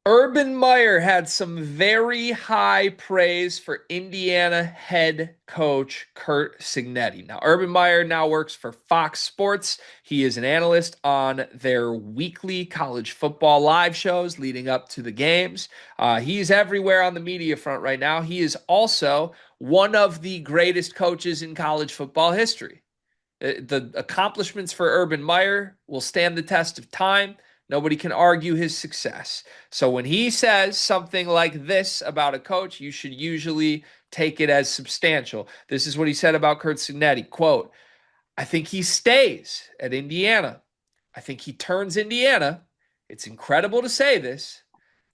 Urban Meyer had some very high praise for Indiana head coach Curt Cignetti. Now, Urban Meyer now works for Fox Sports. He is an analyst on their weekly college football live shows leading up to the games. He's everywhere on the media front right now. He is also one of the greatest coaches in college football history. The accomplishments for Urban Meyer will stand the test of time. Nobody can argue his success. So when he says something like this about a coach, you should usually take it as substantial. This is what he said about Curt Cignetti. Quote, I think he stays at Indiana. I think he turns Indiana, it's incredible to say this,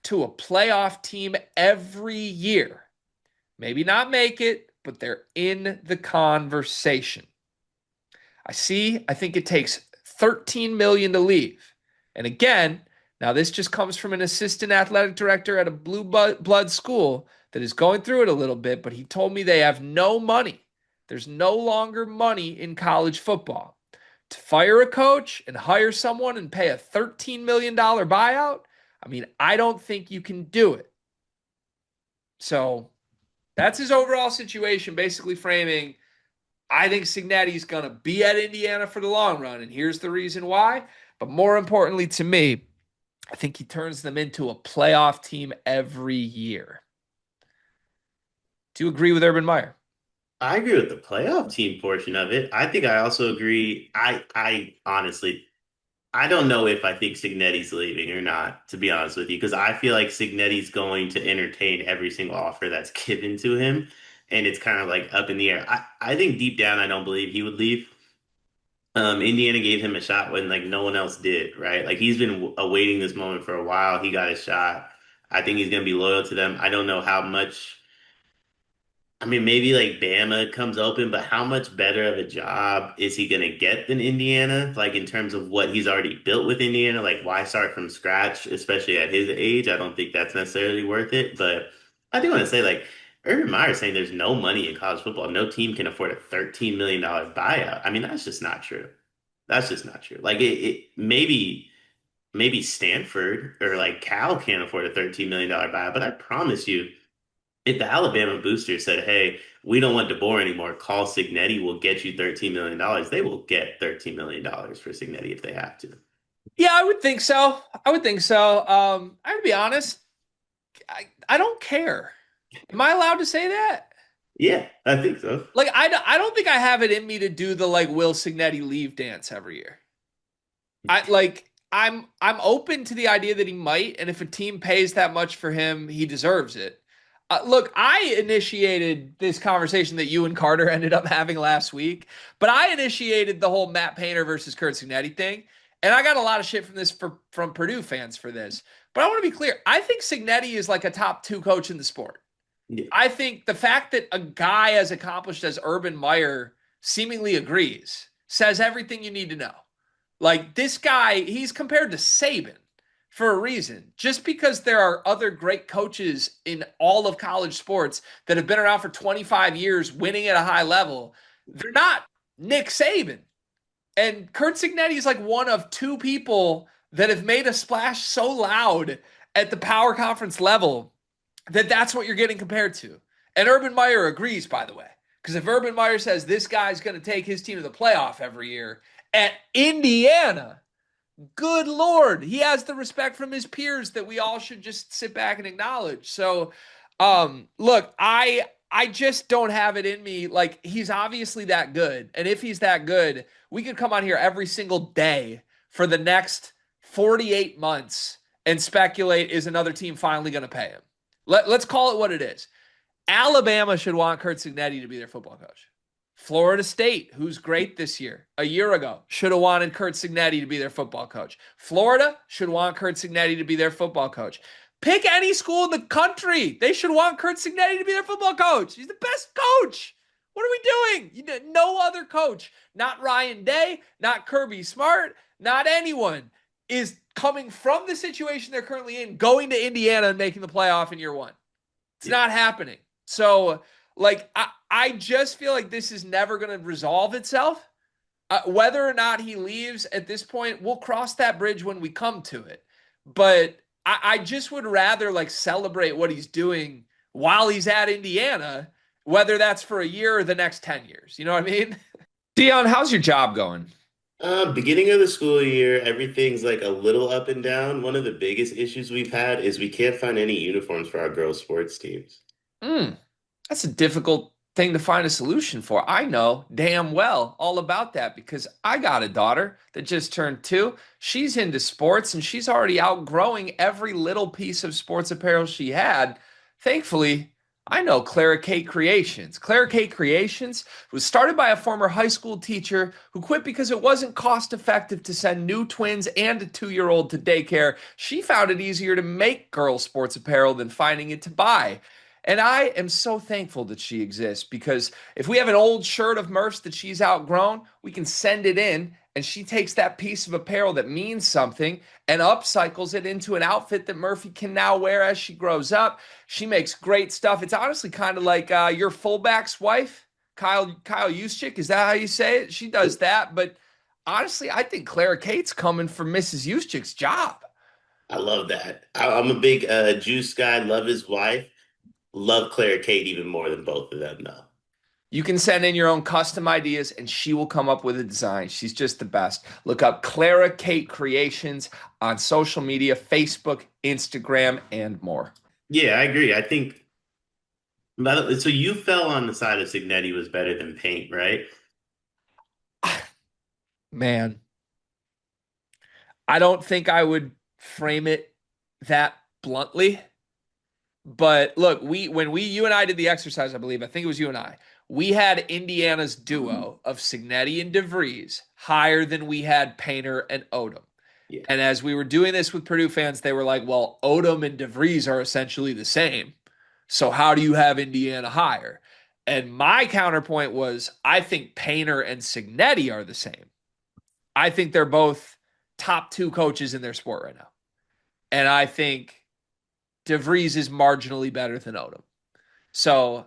to a playoff team every year. Maybe not make it, but they're in the conversation. I think it takes 13 million to leave. And again, now this just comes from an assistant athletic director at a blue blood school that is going through it a little bit, but he told me they have no money. There's no longer money in college football. To fire a coach and hire someone and pay a $13 million buyout, I mean, I don't think you can do it. So that's his overall situation, basically framing I think Cignetti's going to be at Indiana for the long run, and here's the reason why. But more importantly to me, I think he turns them into a playoff team every year. Do you agree with Urban Meyer? I agree with the playoff team portion of it. I think I also agree. I honestly, I don't know if I think Signetti's leaving or not, to be honest with you, because I feel like Signetti's going to entertain every single offer that's given to him, and it's kind of like up in the air. I think deep down, I don't believe he would leave. Indiana gave him a shot when like no one else did, right? Like he's been awaiting this moment for a while. He got a shot. I think he's going to be loyal to them. I don't know how much. I mean, maybe like Bama comes open, but how much better of a job is he going to get than Indiana? Like in terms of what he's already built with Indiana, like why start from scratch, especially at his age? I don't think that's necessarily worth it. But I do want to say, like, Urban Meyer saying there's no money in college football, no team can afford a $13 million buyout. I mean, that's just not true. That's just not true. Like it maybe Stanford or like Cal can't afford a $13 million buyout, but I promise you if the Alabama boosters said, "Hey, we don't want DeBoer anymore. Call Cignetti. We'll get you $13 million," they will get $13 million for Cignetti if they have to. Yeah, I would think so. I would think so. I would be honest. I don't care. Am I allowed to say that? Yeah, I think so. Like, I don't think I have it in me to do the like Will Signetti leave dance every year. I'm open to the idea that he might, and if a team pays that much for him, he deserves it. Look, I initiated this conversation that you and Carter ended up having last week, but I initiated the whole Matt Painter versus Curt Cignetti thing, and I got a lot of shit from Purdue fans for this. But I want to be clear. I think Cignetti is like a top two coach in the sport. Yeah. I think the fact that a guy as accomplished as Urban Meyer seemingly agrees says everything you need to know. Like this guy, he's compared to Saban for a reason. Just because there are other great coaches in all of college sports that have been around for 25 years winning at a high level, they're not Nick Saban. And Curt Cignetti is like one of two people that have made a splash so loud at the power conference level that that's what you're getting compared to. And Urban Meyer agrees, by the way. Because if Urban Meyer says this guy's going to take his team to the playoff every year at Indiana, good Lord, he has the respect from his peers that we all should just sit back and acknowledge. So, look, I just don't have it in me. Like he's obviously that good, and if he's that good, we could come on here every single day for the next 48 months and speculate is another team finally going to pay him. Let's call it what it is. Alabama should want Curt Cignetti to be their football coach. Florida State, who's great this year, a year ago, should have wanted Curt Cignetti to be their football coach. Florida should want Curt Cignetti to be their football coach. Pick any school in the country. They should want Curt Cignetti to be their football coach. He's the best coach. What are we doing? No other coach, not Ryan Day, not Kirby Smart, not anyone is coming from the situation they're currently in, going to Indiana and making the playoff in year one. It's Yeah. not happening. So, like, I just feel like this is never going to resolve itself. Whether or not he leaves at this point, we'll cross that bridge when we come to it. But I just would rather like celebrate what he's doing while he's at Indiana, whether that's for a year or the next 10 years. You know what I mean? Dion, how's your job going? Beginning of the school year, everything's like a little up and down. One of the biggest issues we've had is we can't find any uniforms for our girls' sports teams. Mm, that's a difficult thing to find a solution for. I know damn well all about that because I got a daughter that just turned 2. She's into sports and she's already outgrowing every little piece of sports apparel she had. Thankfully, I know Clara Kate Creations. Clara Kate Creations was started by a former high school teacher who quit because it wasn't cost effective to send new twins and a 2-year-old to daycare. She found it easier to make girls' sports apparel than finding it to buy. And I am so thankful that she exists because if we have an old shirt of Murph's that she's outgrown, we can send it in and she takes that piece of apparel that means something and upcycles it into an outfit that Murphy can now wear as she grows up. She makes great stuff. It's honestly kind of like your fullback's wife, Kyle Juszczyk. Is that how you say it? She does that, but honestly, I think Clara Kate's coming for Mrs. Juszczyk's job. I love that. I'm a big Juice guy, love his wife, love Clara Kate even more than both of them, though. You can send in your own custom ideas and she will come up with a design. She's just the best. Look up Clara Kate Creations on social media, Facebook, Instagram, and more. Yeah, I agree. I think so you fell on the side of Signetti was better than Paint, right? Man, I don't think I would frame it that bluntly. But look, you and I did the exercise, I believe, I think it was you and I, we had Indiana's duo of Cignetti and DeVries higher than we had Painter and Odom. Yeah. And as we were doing this with Purdue fans, they were like, well, Odom and DeVries are essentially the same. So how do you have Indiana higher? And my counterpoint was, I think Painter and Cignetti are the same. I think they're both top 2 coaches in their sport right now. And I think DeVries is marginally better than Odom. So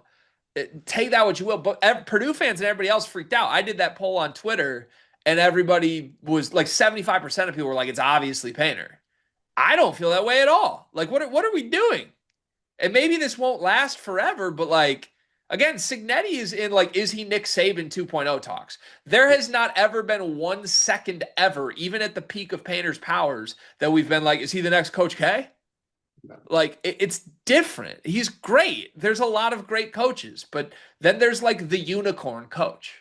take that what you will. But Purdue fans and everybody else freaked out. I did that poll on Twitter, and everybody was like 75% of people were like, it's obviously Painter. I don't feel that way at all. Like, what are we doing? And maybe this won't last forever, but like, again, Cignetti is in like, is he Nick Saban 2.0 talks? There has not ever been 1 second ever, even at the peak of Painter's powers, that we've been like, is he the next Coach K? Like it's different. He's great. There's a lot of great coaches, but then there's like the unicorn coach.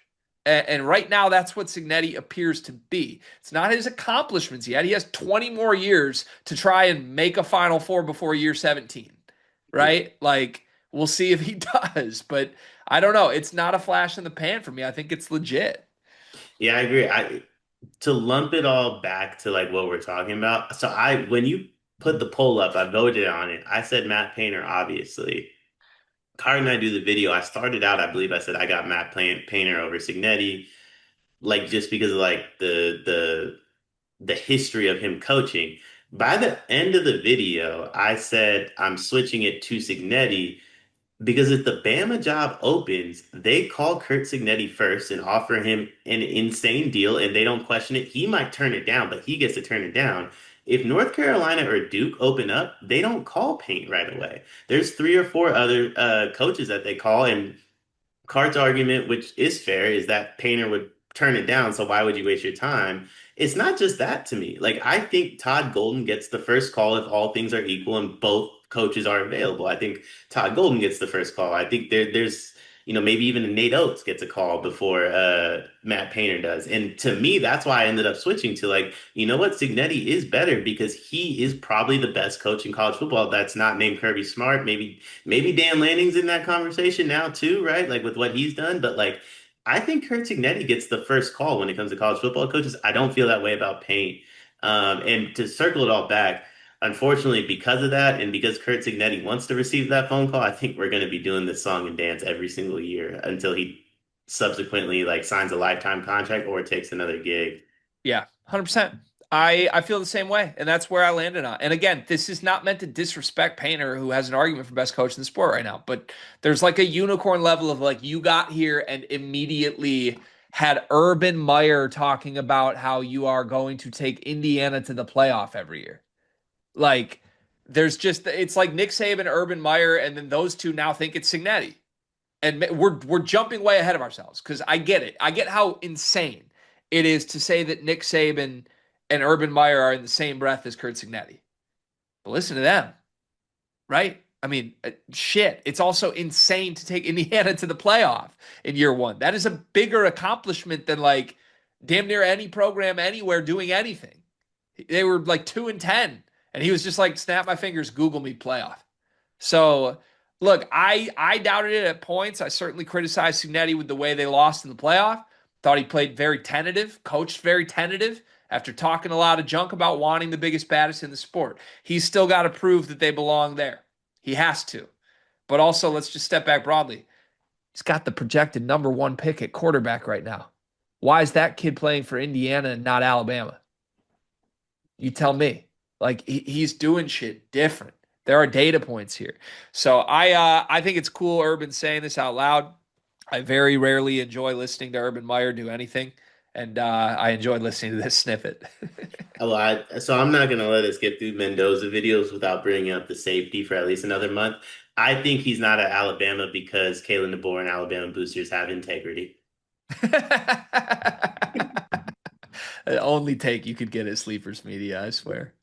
And right now, that's what Cignetti appears to be. It's not his accomplishments yet. He has 20 more years to try and make a Final Four before year 17, Yeah. right? Like, we'll see if he does, but I don't know. It's not a flash in the pan for me. I think it's legit. Yeah, I agree. I to lump it all back to like what we're talking about. So I when you put the poll up, I voted on it. I said Matt Painter, obviously. Card and I do the video. I started out, I believe I said I got Painter over Signetti, like just because of like the history of him coaching. By the end of the video, I said I'm switching it to Signetti because if the Bama job opens, they call Curt Cignetti first and offer him an insane deal, and they don't question it. He might turn it down, but he gets to turn it down. If North Carolina or Duke open up, they don't call Paint right away. There's 3 or 4 other coaches that they call, and Cart's argument, which is fair, is that Painter would turn it down. So why would you waste your time? It's not just that to me. Like I think Todd Golden gets the first call if all things are equal and both coaches are available. I think Todd Golden gets the first call. I think there's maybe even Nate Oates gets a call before Matt Painter does. And to me, that's why I ended up switching to like, you know what, Signetti is better because he is probably the best coach in college football that's not named Kirby Smart. Maybe Dan Lanning's in that conversation now too, right? Like with what he's done, but like I think Curt Cignetti gets the first call when it comes to college football coaches. I don't feel that way about Paint. And to circle it all back, unfortunately, because of that, and because Curt Cignetti wants to receive that phone call, I think we're going to be doing this song and dance every single year until he subsequently like signs a lifetime contract or takes another gig. Yeah, 100%. I feel the same way, and that's where I landed on. And again, this is not meant to disrespect Painter, who has an argument for best coach in the sport right now, but there's like a unicorn level of like you got here and immediately had Urban Meyer talking about how you are going to take Indiana to the playoff every year. Like There's just it's like Nick Saban, Urban Meyer, and then those two now think it's Cignetti. And we're jumping way ahead of ourselves because I get it. I get how insane it is to say that Nick Saban and Urban Meyer are in the same breath as Curt Cignetti. But listen to them, right? I mean, shit. It's also insane to take Indiana to the playoff in year one. That is a bigger accomplishment than like damn near any program anywhere doing anything. They were like 2-10, and he was just like, snap my fingers, Google me playoff. So look, I doubted it at points. I certainly criticized Cignetti with the way they lost in the playoff. Thought he played very tentative, coached very tentative after talking a lot of junk about wanting the biggest, baddest in the sport. He's still got to prove that they belong there. He has to. But also, let's just step back broadly. He's got the projected number one pick at quarterback right now. Why is that kid playing for Indiana and not Alabama? You tell me. Like he's doing shit different. There are data points here. So I think it's cool Urban saying this out loud. I very rarely enjoy listening to Urban Meyer do anything, and I enjoyed listening to this snippet. A lot. So I'm not gonna let us get through Mendoza videos without bringing up the safety for at least another month. I think he's not at Alabama because Kalen DeBoer and Alabama boosters have integrity. The only take you could get at Sleepers Media, I swear.